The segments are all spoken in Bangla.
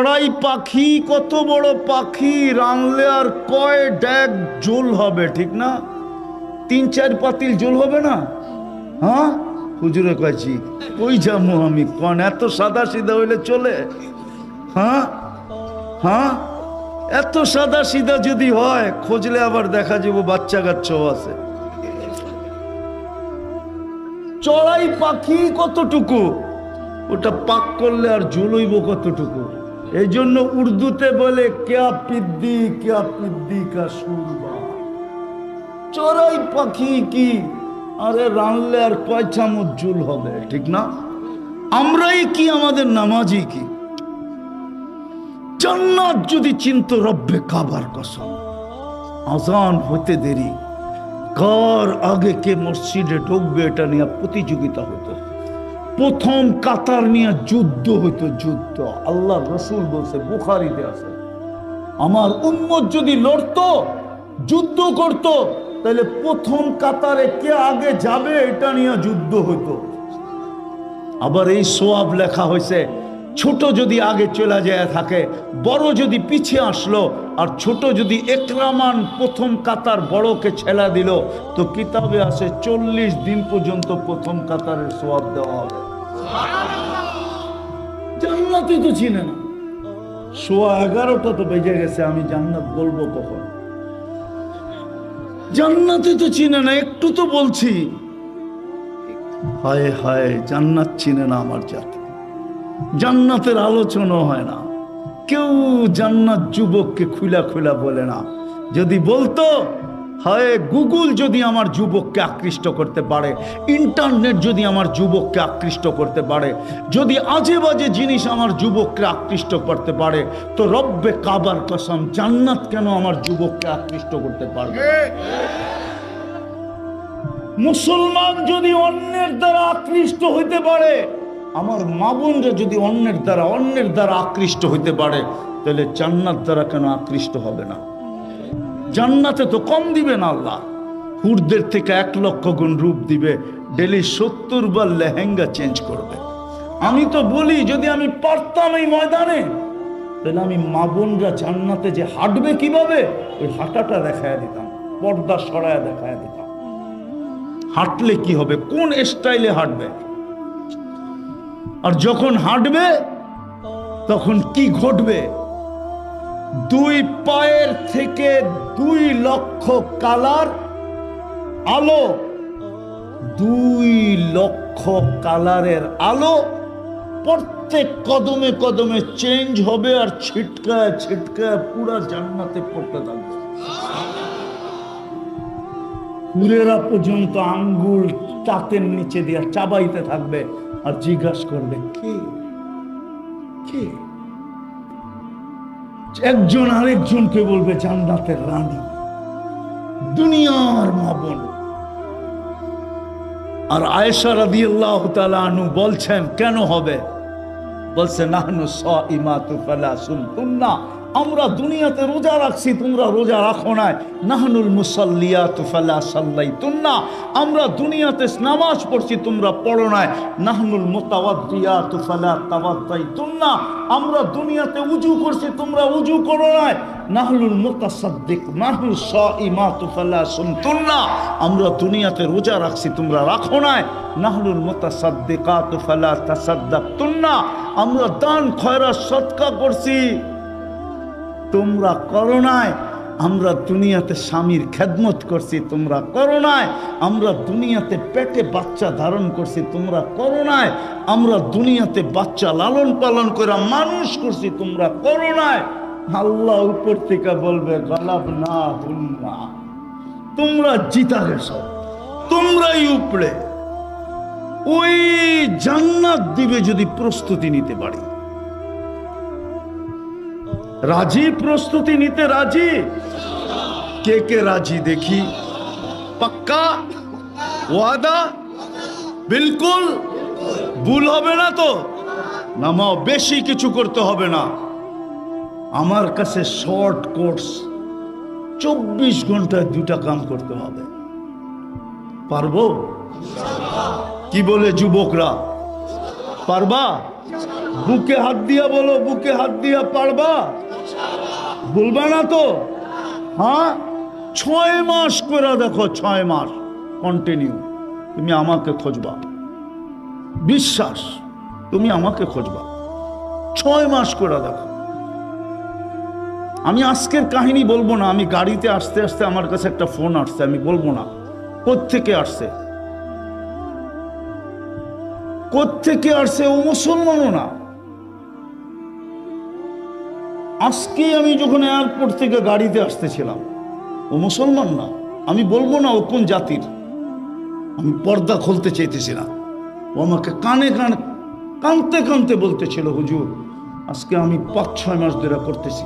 চড়াই পাখি কত বড় পাখি, রানলে আর কয় ড্যাগ জোল হবে, ঠিক না? 3-4 পাতিল জোল হবে না? হ্যাঁ হুজুরে কয়েছি কই যাবো আমি, কোন এত সাদা সিধা হইলে চলে? হ্যাঁ হ্যাঁ, এত সাদা সিধা যদি হয় খোঁজলে আবার দেখা যাবো বাচ্চা কাচ্চাও আছে। চড়াই পাখি কতটুকু, ওটা পাক করলে আর ঝুলইব কতটুকু। এই জন্য উর্দুতে বলে ক্যা পিদ্দি কা সুরবা। চড়াই পাখি কি, আরে রানলে আর কয় চামচ ঝুল হবে, ঠিক না? আমরাই কি, আমাদের নামাজি কি? জান্নাত যদি চিন্ত রব্বে কাবার কসম, আজান হতে দেরি, কার আগে কে মসজিদে ঢুকবে এটা নিয়ে প্রতিযোগিতা হতো। প্রথম কাতার নিয়ে যুদ্ধ হইতো, যুদ্ধ। আল্লাহ রসুল বলছে, বুখারীতে আছে, আমার উম্মত যদি লড়তো, যুদ্ধ করত, তাহলে প্রথম কাতারে কে আগে যাবে এটা নিয়ে যুদ্ধ হইতো। আবার এই সওয়াব লেখা হয়েছে, ছোট যদি আগে চলে যায় থাকে, বড় যদি পিছিয়ে আসলো, আর ছোট যদি একরামান প্রথম কাতার বড়কে ছেলা দিল, তো কিতাবে আছে 40 দিন পর্যন্ত প্রথম কাতারের সওয়াব দেওয়া হবে। জান্নাতই তো চিনে না। 11:15 তো বেজে গেছে, আমি জান্নাত বলবো কখন? জান্নাতই তো চিনে না, একটু তো বলছি। হায় হায়, জান্নাত চিনে না আমার জাতি। জান্নাতের আলোচনা হয় না, কেউ জান্নাত যুবককে খুলা খুলা বলে না। যদি বলতো, হয় গুগল যদি আমার যুবককে আকৃষ্ট করতে পারে, ইন্টারনেট যদি আমার যুবককে আকৃষ্ট করতে পারে, যদি আজে বাজে জিনিস আমার যুবককে আকৃষ্ট করতে পারে, তো রব্বে কাবার কসম জান্নাত কেন আমার যুবককে আকৃষ্ট করতে পারবে? মুসলমান যদি অন্যের দ্বারা আকৃষ্ট হইতে পারে, আমার মা বোনরা যদি অন্যের দ্বারা আকৃষ্ট হইতে পারে, তাহলে জান্নাত দ্বারা কেন আকৃষ্ট হবে না? জান্নাতে তো কম দিবে না আল্লাহ, হুরদের থেকে 1 লক্ষ গুণ রূপ দিবে, ডেলি 70 বার লেহেঙ্গা চেঞ্জ করবে। আমি তো বলি, যদি আমি পারতাম এই ময়দানে, তাহলে আমি মা বোনরা জান্নাতে যে হাঁটবে কিভাবে, ওই হাঁটাটা দেখায় দিতাম, পর্দা সরায় দেখায় দিতাম। হাঁটলে কি হবে, কোন স্টাইলে হাঁটবে, আর যখন হাঁটবে তখন কি ঘটবে? 2 পায়ের থেকে 2 লক্ষ কালার আলো, 2 লক্ষ কালারের আলো প্রত্যেক কদমে কদমে চেঞ্জ হবে, আর ছিটকায় ছিটকায় পুরা জান্নাতে পড়তে থাকবে। হুরেরা পর্যন্ত আঙ্গুল তাতের নিচে দিয়ে চাবাইতে থাকবে, আর জিজ্ঞাসা করবে কে কে? একজন আরেকজনকে বলবে জান্নাতের রানী, দুনিয়ার মা বোন। আর আয়েশা রাদিয়াল্লাহু তাআলা আনহু বলছেন, কেন হবে? বলছে, নাহনু সাইমাতু ফালা সুমতুন্না, আমরা দুনিয়াতে রোজা রাখছি, তোমরা রোজা রাখো না। নাহনুল মুসাল্লিয়াতু ফালা সাল্লাইতুন্না, আমরা দুনিয়াতে নামাজ পড়ছি, তোমরা পড়ো না। নাহনুল মুতাওয়াদ্দিয়াতু ফালা তাওয়াদ্দাইতুন্না, আমরা দুনিয়াতে উযু করছি, তোমরা উযু করো না। নাহনুল মুতাসাদ্দিক নাহনু সাইমাতু ফালা সুমতুন্না, আমরা দুনিয়াতে রোজা রাখছি, তোমরা রাখো না। নাহনুল মুতাসাদ্দিকাতু ফালা তাসাদ্দাকতুন্না, আমরা দান খয়রাত সদকা করছি, তোমরা করো নাই। আমরা দুনিয়াতে স্বামীর খেদমত করছি, তোমরা করো নাই। আমরা দুনিয়াতে পেটে বাচ্চা ধারণ করছি, তোমরা করো নাই। আমরা দুনিয়াতে বাচ্চা লালন পালন করে মানুষ করছি, তোমরা করো নাই। আল্লাহ উপর থেকে বলবে, গালাবনা হুন্না, তোমরা জিতা গেছো, তোমরাই উপরে। ওই জান্নাত দিবে যদি প্রস্তুতি নিতে পারি। রাজি? প্রস্তুতি নিতে রাজি? কে কে রাজি দেখি? পাক্কা ওয়াদা? বিলকুল? ভুল হবে না তো? নামাও, বেশি কিছু করতে হবে না। আমার কাছে শর্ট কোর্স, 24 ঘন্টায় 2টা কাম করতে হবে। পারবো? কি বলে যুবকরা, পারবা? বুকে হাত দিয়া বলো, বুকে হাত দিয়া পারবা? বলবা না তো? হ্যাঁ, 6 মাস করে দেখো, 6 মাস কন্টিনিউ তুমি আমাকে খুঁজবা। বিশ্বাস, তুমি আমাকে খুঁজবা। 6 মাস করে দেখো। আমি আজকের কাহিনী বলবো না। আমি গাড়িতে আসতে আসতে আমার কাছে একটা ফোন আসছে, আমি বলবো না কোত্থেকে আসছে, কোত্থেকে আসছে। ও মুসলমানও না। আজকে আমি যখন এয়ারপোর্ট থেকে গাড়িতে আসতেছিলাম, ও মুসলমান না। আমি বলবো না ও কোন জাতির, আমি পর্দা খুলতে চাইতেছি না। ও আমাকে কানে কানে কানতে কানতে বলতেছিল, হুজুর আজকে আমি 5-6 মাস ধরে করতেছি,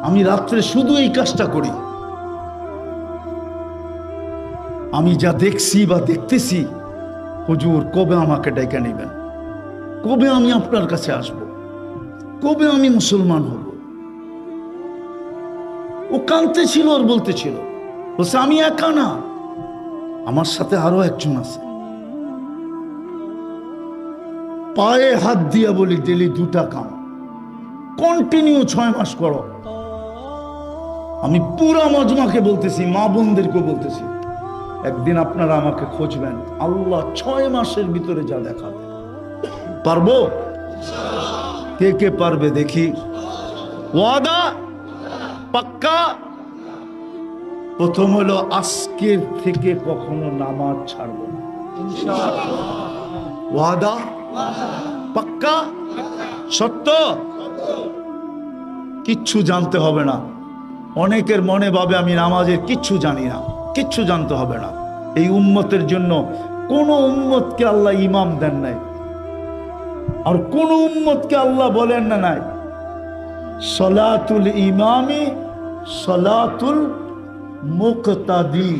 আমি রাত্রে শুধু এই কাজটা করি, আমি যা দেখছি বা দেখতেছি, হুজুর কবে আমাকে ডেকে নেবেন, কবে আমি আপনার কাছে আসব, কবে আমি মুসলমান হব। ও কাঁদতেছিল আর বলতেছিল, বলছে আমি একা না, আমার সাথে আরো একজন আছে। পায়ে হাত দিয়া বলি, ডেলি 2টা কাম কন্টিনিউ 6 মাস করো। আমি পুরা মজমাকে বলতেছি, মা বোনদেরকে বলতেছি, একদিন আপনারা আমাকে খুঁজবেন, আল্লাহ 6 মাসের ভিতরে যা দেখাবে। পারবো? কে কে পারবে দেখি? ওয়াদা? পাক্কা? প্রথম হলো আজকের থেকে কখনো নামাজ ছাড়বো না। ওয়াদা? পাক্কা? সত্য? কিচ্ছু জানতে হবে না। অনেকের মনে ভাবে আমি নামাজের কিচ্ছু জানি না, কিচ্ছু জানতে হবে না। এই উম্মতের জন্য কোন উম্মতকে আল্লাহ ইমাম দেন নাই, আর কোন উম্মতকে আল্লাহ বলেন না নাই সলাতুল ইমামি সলাতুল মুকতাদি,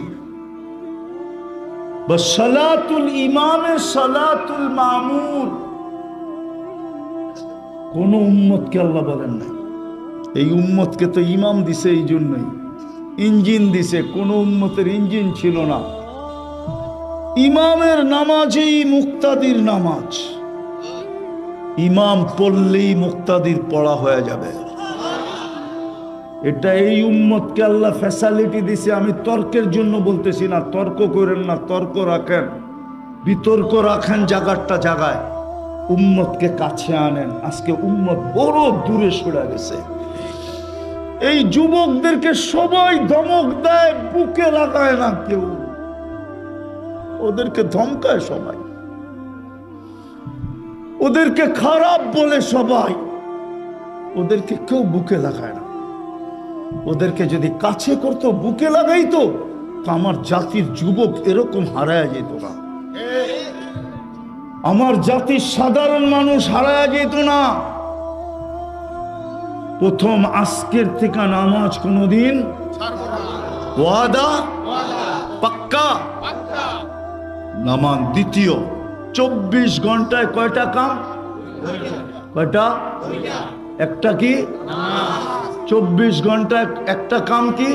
বা সলাতুল ইমামে সলাতুল মামুর। কোন উম্মতকে আল্লাহ বলেন নাই। এই উম্মতকে তো ইমাম দিছে, এই জন্যই ইঞ্জিন দিছে। কোন উম্মতের ইঞ্জিন ছিল না। ইমামের নামাজই মুক্তাদির নামাজ। ইমাম পড়লেই মুক্তাদির পড়া হয়ে যাবে। এটা এই উম্মতকে আল্লাহ ফ্যাসিলিটি দিছে। আমি তর্কের জন্য বলতেছি না, তর্ক করেন না, তর্ক রাখেন, বিতর্ক রাখেন জায়গাটা জায়গায়, উম্মতকে কাছে আনেন। আজকে উম্মত বড় দূরে সরে গেছে। এই যুবকদেরকে সবাই ধমক দেয়, বুকে লাগায় না কেউ, ওদেরকে ধমকায় সবাই, ওদেরকে খারাপ বলে সবাই, ওদেরকে কেউ বুকে লাগায় না। ওদেরকে যদি কাছে করতো, বুকে লাগাইতো, তো আমার জাতির যুবক এরকম হারায় যেত না, আমার জাতির সাধারণ মানুষ হারায় যেত না। প্রথম আজকের থেকে নামাজ কোনদিন ওয়াদা? পাক্কা? নামাজ। দ্বিতীয়, 24 ঘন্টায় কয়টা কাম? কয়টা? একটা কি? 24 ঘন্টায় একটা কাম কি?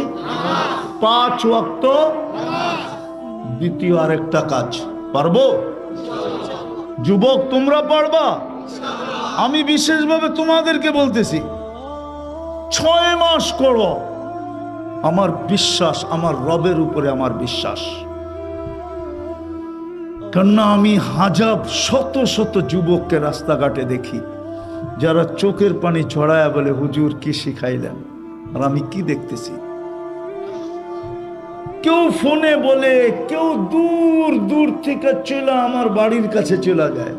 5 ওয়াক্ত। দ্বিতীয় আরেকটা কাজ। পারবো? যুবক তোমরা পারবা? আমি বিশেষভাবে তোমাদেরকে বলতেছি, 6 মাস করো। আমার বিশ্বাস, আমার রবের উপরে আমার বিশ্বাস। কেননা আমি হাজার শত শত যুবককে রাস্তাঘাটে দেখি, যারা চোখের পানি ছড়ায় বলে, হুজুর কি শিখাইলেন? আর আমি কি দেখতেছি, কেউ ফোনে বলে, কেউ দূর দূর থেকে চলে আমার বাড়ির কাছে চলে যায়।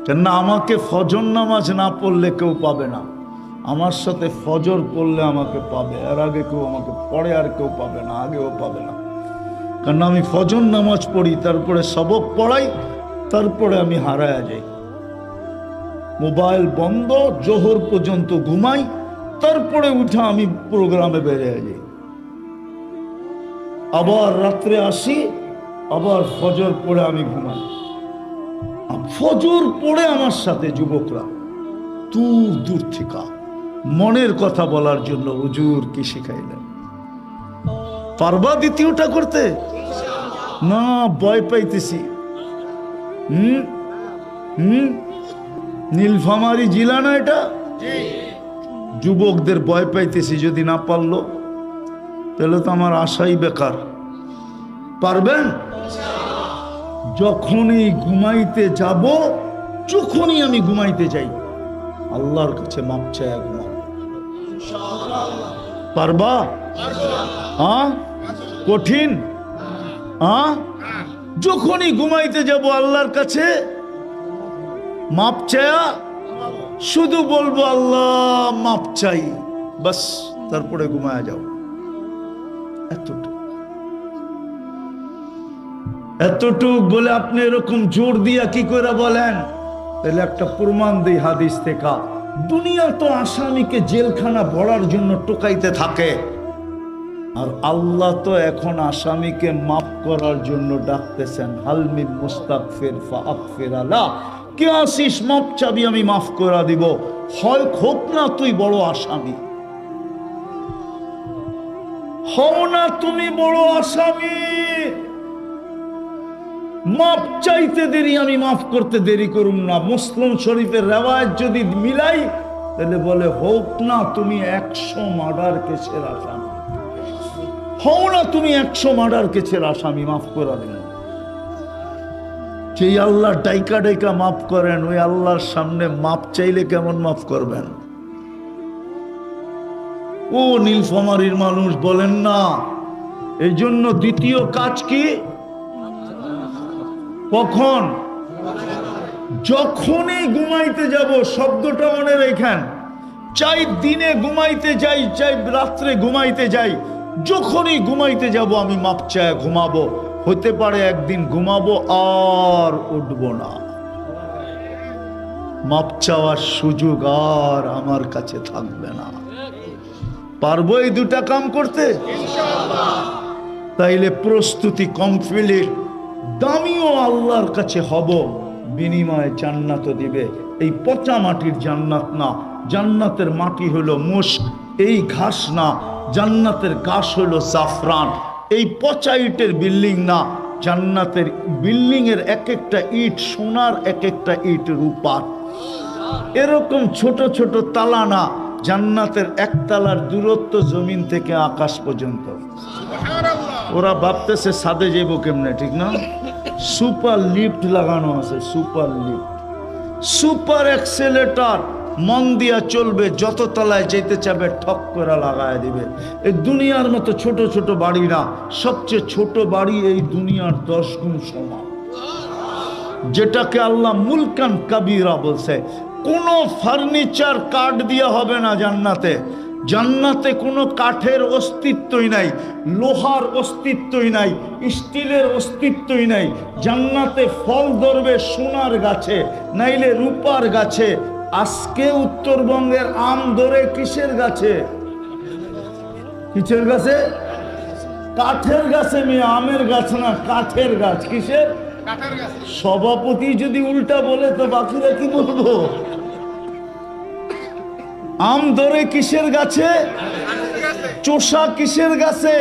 কেননা আমাকে ফজর নামাজ না পড়লে কেউ পাবে না, আমার সাথে ফজর পড়লে আমাকে পাবে। আর আগে কেউ আমাকে পড়ে আর কেউ পাবে না, আগেও পাবে না। কারণ আমি ফজর নামাজ পড়ি, তারপরে সবক পড়াই, তারপরে আমি হারায়া যাই। মোবাইল বন্ধ, জোহর পর্যন্ত ঘুমাই, তারপরে উঠে আমি প্রোগ্রামে বেরিয়ে যাই। আবার রাত্রে আসি, আবার ফজর পড়ে আমি ঘুমাই। ফজর পড়ে আমার সাথে যুবকরা দূর দূর থেকে মনের কথা বলার জন্য, হুজুর কি শিখাইলেন? পারবা দ্বিতীয়টা করতে? না, ভয় পাইতেছি। নীলফামারী জেলা না এটা? যুবকদের ভয় পাইতেছি, যদি না পারলো তাহলে তো আমার আশাই বেকার। পারবেন? যখনই ঘুমাইতে যাব, যখনই আমি ঘুমাইতে যাই, আল্লাহর কাছে মাপ চাই ঘুমাবো। পারবা? হ্যাঁ? কঠিন? হ্যাঁ? যখনই ঘুমাইতে যাব আল্লাহর কাছে মাপ চায়া শুধু বলবো আল্লাহ মাপ চাই, বাস, তারপরে ঘুমায়া যাও। এতটুক বলে আপনি এরকম জোর দিয়া কি করে বলেন? তাহলে একটা প্রমাণ দেই হাদিস থেকে। দুনিয়া তো আসামিকে জেলখানা ভরার জন্য টোকাইতে থাকে, আর আল্লাহ তো এখন আসামিকে মাফ করার জন্য ডাকতেছেন। হালমি মুস্তাগফির ফাগফির আলা, কে আসিস মাফ চাবি, আমি মাফ করে দিব। হয় হোক না তুই বড় আসামি, হও না তুমি বড় আসামি, মাফ চাইতে দেরি, আমি মাফ করতে দেরি করুম না। মুসলিম শরীফের রেওয়ায়েত যদি মিলাই তাহলে বলে হোক না তুমি 100 মার্ডার কেসের আসামি, হও না তুমি 100 মার্ডার কেসের আসামি, মাফ করে দেন। সেই আল্লাহ ডাইকা ডাইকা মাফ করেন, ওই আল্লাহর সামনে মাফ চাইলে কেমন মাফ করবেন? ও নীলফামারীর মানুষ বলেন না। এই জন্য দ্বিতীয় কাজ কি? কখন? যখনই ঘুমাইতে যাব, শব্দটা মনে রেখেন। চাই দিনে ঘুমাইতে যাই, চাই রাত্রে ঘুমাইতে যাই, যখনই ঘুমাইতে যাব আমি মাপ চাই ঘুমাবো। হতে পারে একদিন ঘুমাবো আর উঠবো না, মাপ চাওয়ার সুযোগ আর আমার কাছে থাকবে না। পারবো এই দুটা কাম করতে? তাইলে প্রস্তুতি কমপ্লিট। দামিও আল্লাহর কাছে হব, বিনিময়ে জান্নাত দিবে। এই পচা মাটির জান্নাত না, জান্নাতের মাটি হলো মুশক, এই ঘাস না, জান্নাতের ঘাস হলো জাফরান। এই পচা ইটের বিল্ডিং না, জান্নাতের বিল্ডিং এর এক একটা ইট সোনার, এক একটা ইট রূপার। এরকম ছোট ছোট তালা না, জান্নাতের একতলার দূরত্ব জমিন থেকে আকাশ পর্যন্ত। ওরা ভাবতেছে ছাদে যাইব কেমনে, ঠিক না? সুপার লিফট লাগানো আছে, সুপার লিফট, সুপার এক্সেলেটর, মন দিয়া চলবে, যত তলায় যেতে চাবে ঠক করে লাগায় দিবে। এই দুনিয়ার মতো ছোট ছোট বাড়ি না, সবচেয়ে ছোট বাড়ি এই দুনিয়ার 10 গুণ সমান, যেটাকে আল্লাহ মুলকান কাবীরা বলছে। কোনো ফার্নিচার কাঠ দিয়া হবে না জান্নাতে। জান্নাতে কোনো কাঠের অস্তিত্বই নাই, লোহার অস্তিত্বই নাই, স্টিলের অস্তিত্বই নাই। জান্নাতে ফল ধরবে সোনার গাছে, নাইলে রূপার গাছে। আজকে উত্তরবঙ্গের আম ধরে কিসের গাছে? কিসের গাছে? কাঠের গাছে। মেয়ে আমের গাছ না, কাঠের গাছ। কিসের? সভাপতি যদি উল্টা বলে তো বাকিরা কি বলবো? আম ধরে কিসের গাছে? চোষা কিসের গাছে?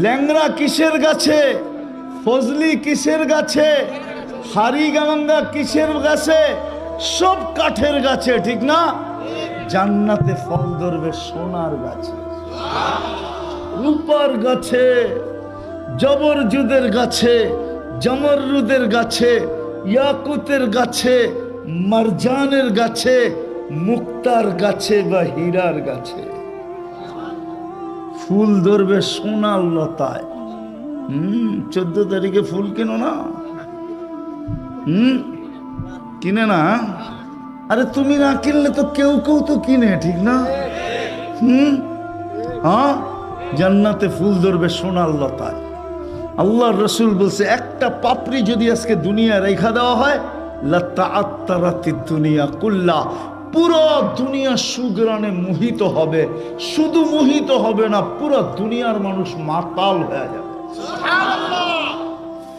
ল্যাংড়া কিসের গাছে? ফজলি কিসের গাছে? হারিগাঙ্গা কিসের গাছে? সব কাঠের গাছে, ঠিক না? জান্নাতে ফল ধরবে সোনার গাছে, রূপার গাছে, জবরজুদের গাছে, জমরুদের গাছে, ইয়াকুতের গাছে, মারজানের গাছে, মুক্তার গাছে বা হীরার গাছে। ফুল ধরবে সোনার লতায়। 14 তারিখে ফুল কেনো না? কিনে না? আরে তুমি না কিনলে তো কেউ কেউ তো কিনে, ঠিক না? হ্যাঁ, জান্নাতে ফুল ধরবে সোনার লতায়। আল্লাহর রাসূল বলছে, একটা পাপড়ি যদি আজকে দুনিয়া রেখা দেওয়া হয়, লাতাআত্তারাতিদ দুনিয়া কুল্লা, পুরো দুনিয়া সুগ্রানে মোহিত হবে। শুধু মোহিত হবে না, পুরো দুনিয়ার মানুষ মাতাল হয়ে যাবে।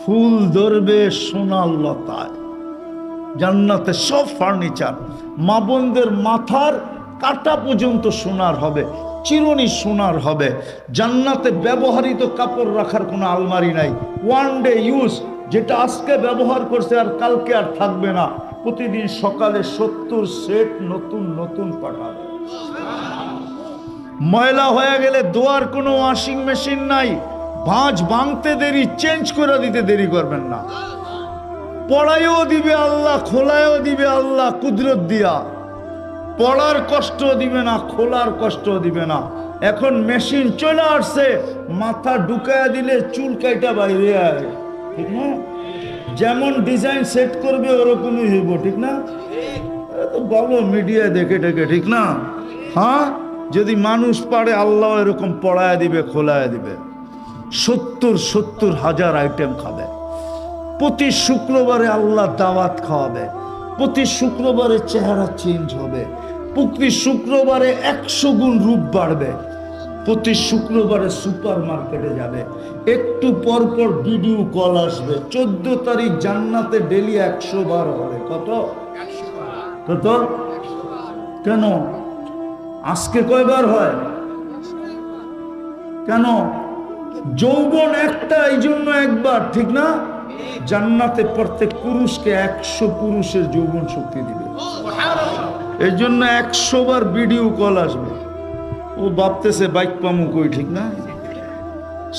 ফুল ধরবে সোনার লতায়। জান্নাতে সব ফার্নিচার, মা বোনদের মাথার কাটা পর্যন্ত সোনার হবে, চিরুনি সোনার হবে। জান্নাতে ব্যবহৃত কাপড় রাখার কোনো আলমারি নাই। ওয়ান ডে ইউজ, যেটা আজকে ব্যবহার করছে আর কালকে আর থাকবে না, প্রতিদিন সকালে 70 সেট নতুন নতুন পাঠাবে। ময়লা হয়ে গেলে ধোয়ার কোনো ওয়াশিং মেশিন নাই, ভাঁজ ভাঙতে দেরি, চেঞ্জ করে দিতে দেরি করবেন না। পড়াইও দিবে আল্লাহ, খোলায়ও দিবে আল্লাহ কুদরত দিয়া। পড়ার কষ্ট দিবে না, খোলার কষ্ট দিবে না। এখন মেশিন চলে আসছে, মাথা ঢুকায় দিলে চুল কাইটা বাইরে আয়, ঠিক না? যেমন ডিজাইন সেট করবে ওরকমই হইব, ঠিক না? তো বলো মিডিয়া দেখে দেখে, ঠিক না? হ্যাঁ, যদি মানুষ পারে আল্লাহ এরকম পড়ায় দিবে, খোলায় দিবে। 70 হাজার আইটেম খাবে। প্রতি শুক্রবারে আল্লাহ দাওয়াত খাওয়াবে, প্রতি শুক্রবারে চেহারা চেঞ্জ হবে, প্রতি শুক্রবারে 100 গুণ রূপ বাড়বে, প্রতি শুক্রবারে সুপার মার্কেটে যাবে, একটু পর পর ভিডিও কল আসবে। 14 তারিখ জান্নাতে ডেলি 100 বার হবে। কত কত? কেন আজকে কয়বার হয়? কেন? যৌবন একটা, এই জন্য একবার, ঠিক না? জান্নাতে প্রত্যেক পুরুষকে 100 পুরুষের যৌবন শক্তি দিবে। এই জন্য 100 বার ভিডিও কল আসবে। ও ভাবতেছে বাইক পামু কই, ঠিক না?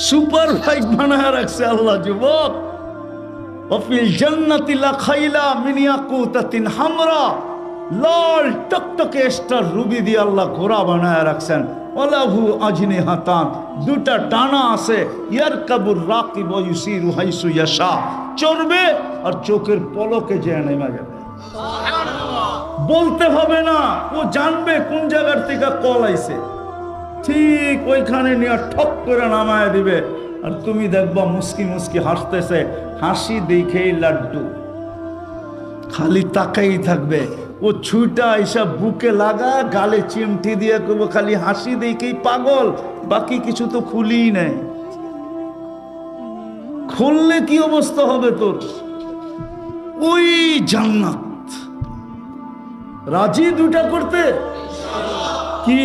সুপার বাইক বানায় রাখছে আল্লাহ। যুবক, ওয়াফিল জান্নাতি লাখাইলা মিন ইয়াকুতাতিন হামরা, লাল টকটকে স্টার রুবি দিয়ে আল্লাহ ঘোড়া বানায় রাখছেন। ওয়ালাহু আজনিহাতান, দুটা ডানা আছে। ইয়ারকাবুর রাকিব ওয়া ইউসিরু হাইসু ইয়াশা, চড়বে আর চোখের পলকে যে নেমে যাবে। বলতে হবে না, ও জানবে কোন জায়গার থেকে কল আইছে, ঠিক ওইখানে নিয়ে ঠক করে নামায় দিবে। আর তুমি দেখবা মুস্কি মুস্কি হাসতেছে, হাসি দেখেই লাড্ডু, খালি তাকাই থাকবে। ও ছুইটা এসব বুকে লাগা, গালে চিমটি দিয়ে করবো খালি হাসি দেখেই পাগল, বাকি কিছু তো খুলি নাই। খুললে কি অবস্থা হবে তোর? ওই জান্নাত রাজি দুটা করতে কি?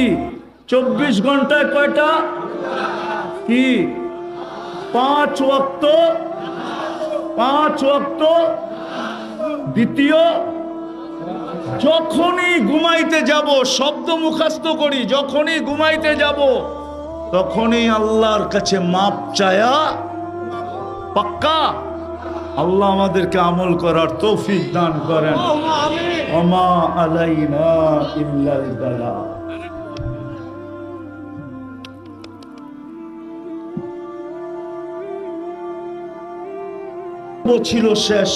24 ঘন্টায় কয়টা? কি 5 ওয়াক্ত? 5 ওয়াক্ত। দ্বিতীয়, যখনই ঘুমাইতে যাব, শব্দ মুখস্থ করি, যখনই ঘুমাইতে যাব তখনই আল্লাহর কাছে মাপ চায়া, পাক্কা। আল্লাহ আমাদেরকে আমল করার তৌফিক দান করেন। ওমা আলাইনা ইল্লাল বালাগ। ছিল শেষ,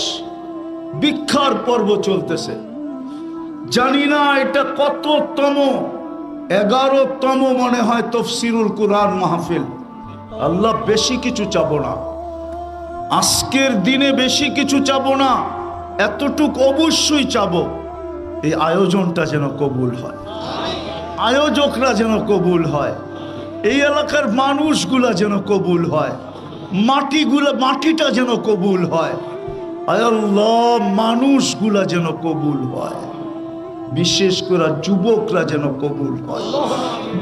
ভিক্ষার পর্ব চলতেছে। জানি না এটা কততম, 11তম মনে হয় তাফসীরুল কুরআন মাহফিল। আল্লাহ বেশি কিছু চাবো না, আজকের দিনে বেশি কিছু চাবো না, এতটুক অবশ্যই চাবো, এই আয়োজনটা যেন কবুল হয়, আয়োজকরা যেন কবুল হয়, এই এলাকার মানুষগুলা যেন কবুল হয়, মাটিটা যেন কবুল হয়। আয় আল্লাহ, মানুষগুলা যেন কবুল হয়, বিশেষ করে যুবকরা যেন কবুল হয়,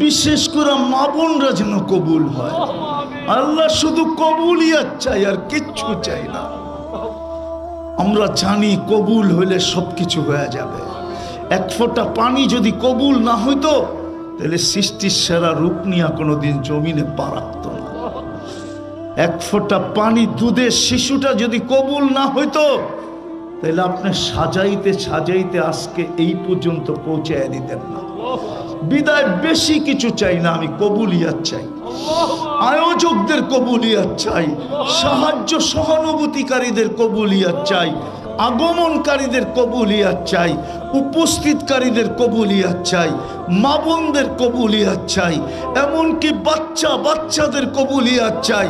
বিশেষ করে মা বোনরা যেন কবুল হয়। আল্লাহ শুধু কবুলিয়াত চাই, আর কিচ্ছু চাই না। আমরা জানি কবুল হইলে সবকিছু হয়ে যাবে। এক ফোঁটা পানি যদি কবুল না হইতো, তাহলে সৃষ্টির সেরা রূপ নিয়ে কোনোদিন জমিনে পা রাখতো না। এক ফোঁটা পানি, দুধের শিশুটা যদি কবুল না হইতো, তাহলে আপনি সাজাইতে সাজাইতে আজকে এই পর্যন্ত পৌঁছায় দিতেন না। বিদায় বেশি কিছু চাই না, আমি কবুলিয়াত চাই, আয়োজকদের কবুলিয়াত চাই, সাহায্য সহানুভূতিকারীদের কবুলিয়াত চাই, আগমনকারীদের কবুলিয়াত চাই, উপস্থিতকারীদের কবুলিয়াত চাই, মা বোনদের কবুলিয়াত চাই, এমনকি বাচ্চাদের কবুলিয়াত চাই,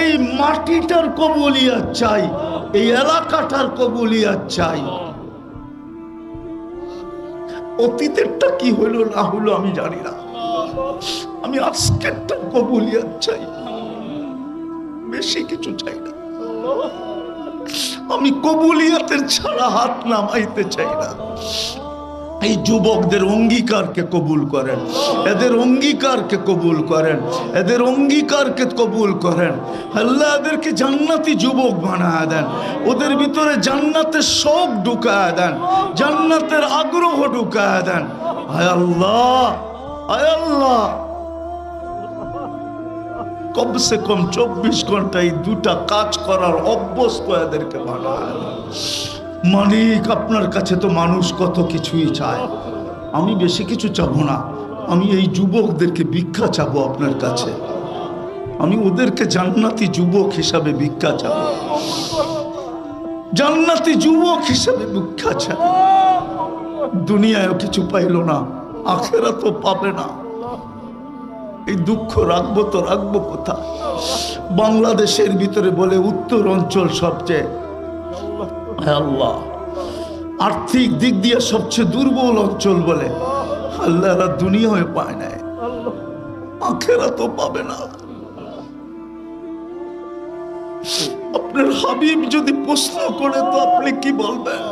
এই মাটিটার কবুলিয়াত চাই, এই এলাকাটার কবুলিয়াত চাই। অতীতেরটা কি হইলো না হইলো আমি জানি না, আমি আজকেরটা কবুলিয়াত চাই, বেশি কিছু চাই না। আমি কবুলিয়াতের ছাড়া হাত নামাইতে চাই না। এই যুবকদের অঙ্গীকারকে কবুল করেন, এদের অঙ্গীকারকে কবুল করেন, এদের অঙ্গীকারকে কবুল করেন। আল্লাহ এদেরকে জান্নাতি যুবক বানায় দেন, ওদের ভিতরে জান্নাতের শোক ঢুকায় দেন, জান্নাতের আগ্রহ ঢুকায় দেন। আয় আল্লাহ, আয় আল্লাহ, কমসে কম 24 ঘন্টা এই দুটা কাজ করার অভ্যস্ত এদেরকে বানায় দেন। মালিক, আপনার কাছে তো মানুষ কত কিছুই চায়, আমি বেশি কিছু চাবো না, আমি এই যুবকদেরকে ভিক্ষা চাবো আপনার কাছে, আমি ওদেরকে জান্নাতি যুবক হিসাবে ভিক্ষা চাবো, জান্নাতি যুবক হিসাবে ভিক্ষা চাবো। দুনিয়ায় কিছু পাইল না, আখেরাতও পাবে না, এই দুঃখ রাখবো তো রাখবো কোথা? বাংলাদেশের ভিতরে বলে উত্তর অঞ্চল সবচেয়ে, আল্লাহ আর্থিক দিক দিয়ে সবচেয়ে দুর্বল অঞ্চল বলে, আল্লাহ দুনিয়ায় পায় নাই, আখেরাতও পাবে না। আপনার হাবিব যদি প্রশ্ন করে তো আপনি কি বলবেন?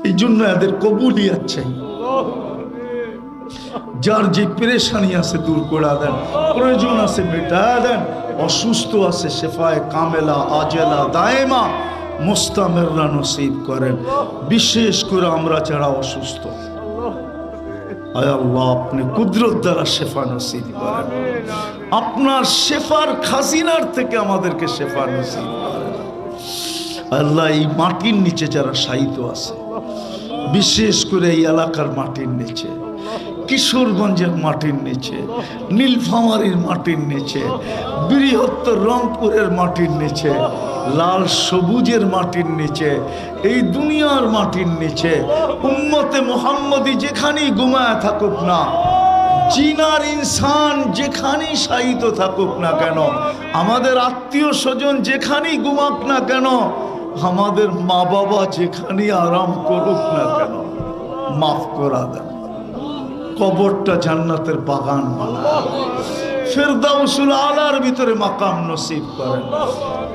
এই জন্য এদের কবুলিয়াত চাই, যার যে পেরেশানি আছে দূর করে দেন, প্রয়োজন আছে মেটা দেন, অসুস্থ আছে শেফায়ে কামেলা আজেলা দায়েমা মুস্তামেররা নসিব করেন। বিশেষ করে আমরা যারা অসুস্থ, আয় আল্লাহ আপনি কুদরত দ্বারা শেফা নসিব করেন, আপনার শেফার খাজিনার থেকে আমাদেরকে শেফা নসিব করেন। আল্লাহ এই মাটির নিচে যারা শায়িত আছে, বিশেষ করে এই এলাকার মাটির নিচে, কিশোরগঞ্জের মাটির নিচে, নীলফামারীর মাটির নিচে, বৃহত্তর রংপুরের মাটির নিচে, লাল সবুজের মাটির নিচে, এই দুনিয়ার মাটির নিচে উম্মতে মুহাম্মদী যেখানেই ঘুমায় থাকুক না, জিনার ইনসান যেখানেই শায়িত থাকুক না কেন, আমাদের আত্মীয় স্বজন যেখানেই ঘুমাক না কেন, আমাদের মা বাবা যেখানেই আরাম করুক না কেন, মাফ করা দেন, কবরটা জান্নাতের বাগান বানান, ফিরদাউসুল আলার ভিতরে মাকাম নসিব করেন।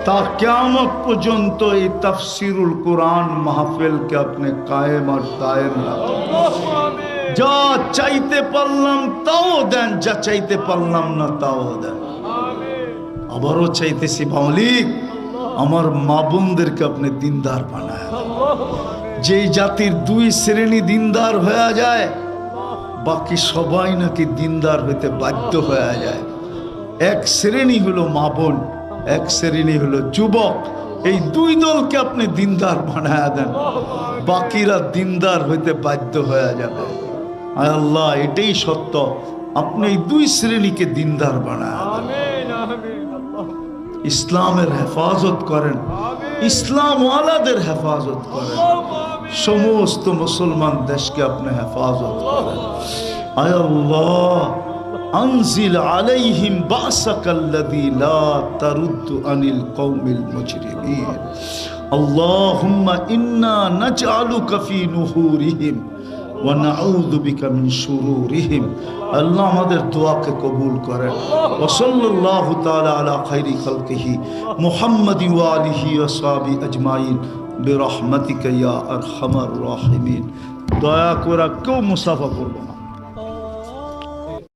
তা কিয়ামত পর্যন্ত এই তাফসিরুল কোরআন মাহফিলকে আপনি কায়েম আর দায়েম রাখেন। যা চাইতে পারলাম তাও দেন, যা চাইতে পারলাম না তাও দেন। আবারও চাইতেছি মালিক, আমার মা বোনদেরকে আপনি দিনদার বানায়। যেই জাতির 2 শ্রেণী দিনদার হয়ে যায়, বাকি সবাই নাকি দিনদার হইতে বাধ্য হয়ে যায়। এক শ্রেণী হলো মা বোন, এক শ্রেণী হলো যুবক। এই 2 দলকে আপনি দিনদার বানায় দেন, বাকিরা দিনদার হইতে বাধ্য হয়ে যাবে। আয় আল্লাহ, এটাই সত্য, আপনি এই 2 শ্রেণীকে দিনদার বানায় দেন। ইসলামের হেফাজত করেন, ইসলাম ওয়ালাদের হেফাজত করেন, সমস্ত মুসলমান দেশকে আপনি হেফাজত করেন। আয় আল্লাহ, আনজিল আলাইহিম বাসাকাল্লাযী লা তারুদ্দু আনিল কওমিল মুজরিমিন। আল্লাহুম্মা ইন্না নাজআলুকা ফি নুহুরিহিম ওয়া নাউযু বিকা মিন শুরুরিহিম। আল্লাহ আমাদের দোয়াকে কবুল করেন। ওয়া সাল্লাল্লাহু তাআলা আলা খায়রি খালকিহি মুহাম্মাদি ওয়া আলিহি ওয়া সাহবিহি আজমাইন বিরহমাতিকা ইয়া আরহামার রাহিমিন। দয়া করে কেউ মুসাফা করবে না।